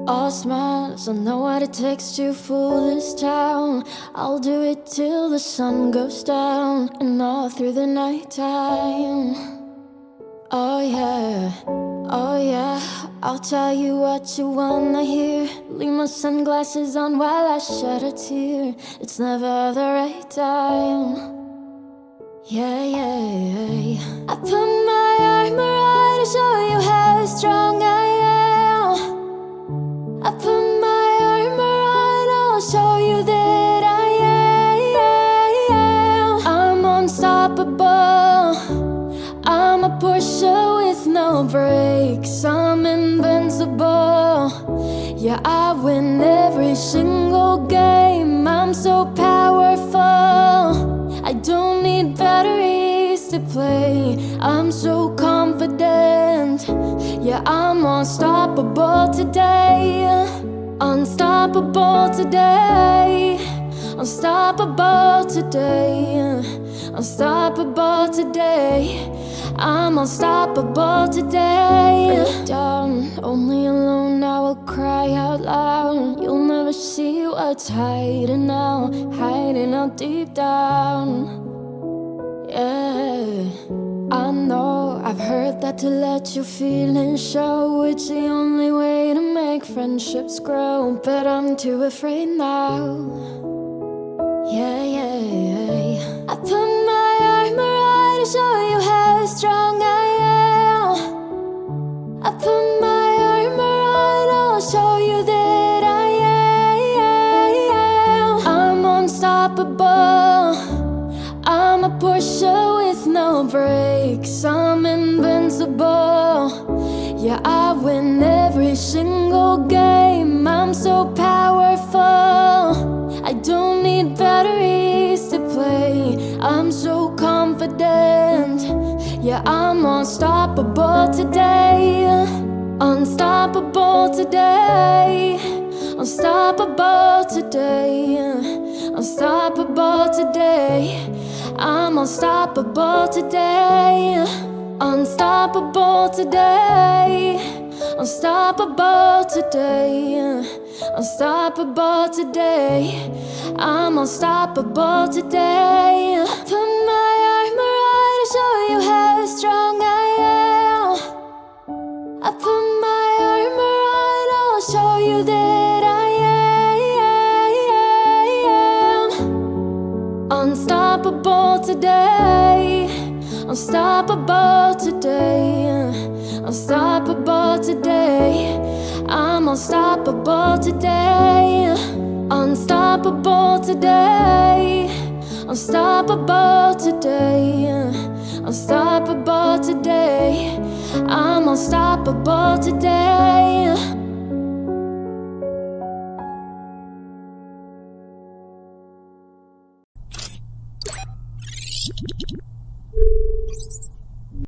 All smiles, I know what it takes to fool this town. I'll do it till the sun goes down and all through the night time. Oh yeah, oh yeah, I'll tell you what you wanna hear. Leave my sunglasses on while I shed a tear. It's never the right time. Yeah, yeah, yeah. I put my armor on to show you how strong I am. I put my armor on, I'll show you that I am. I'm unstoppable. I'm a Porsche with no brakes. I'm invincible. Yeah, I win every single game. I'm so powerful. I don't need batteries to play. I'm so confident. Yeah, I'm unstoppable today. Unstoppable today. Unstoppable today. Unstoppable today. I'm unstoppable today. Break down, only alone I will cry out loud. You'll never see what's hiding out deep down. Yeah, I know, I've heard that to let your feelings show, it's the only way to make friendships grow. But I'm too afraid now. Yeah, yeah, yeah. I put my armor on to show you how strong I am. I put my armor on, I'll show you that I am. I'm unstoppable. I'm a Porsche with no brakes. I'm invincible. Yeah, I win every single game. I'm so powerful. I don't need batteries to play. I'm so confident. Yeah, I'm unstoppable today. Unstoppable today. Unstoppable today. Unstoppable today. I'm unstoppable today. Unstoppable today. Unstoppable today. Unstoppable today. I'm unstoppable today. Put my armor on to show you how strong I am. I put my armor on, I'll show you that I am. Unstoppable today. Unstoppable today. Unstoppable today. I'm unstoppable today. Unstoppable today. Unstoppable today. Unstoppable today. I'm unstoppable today.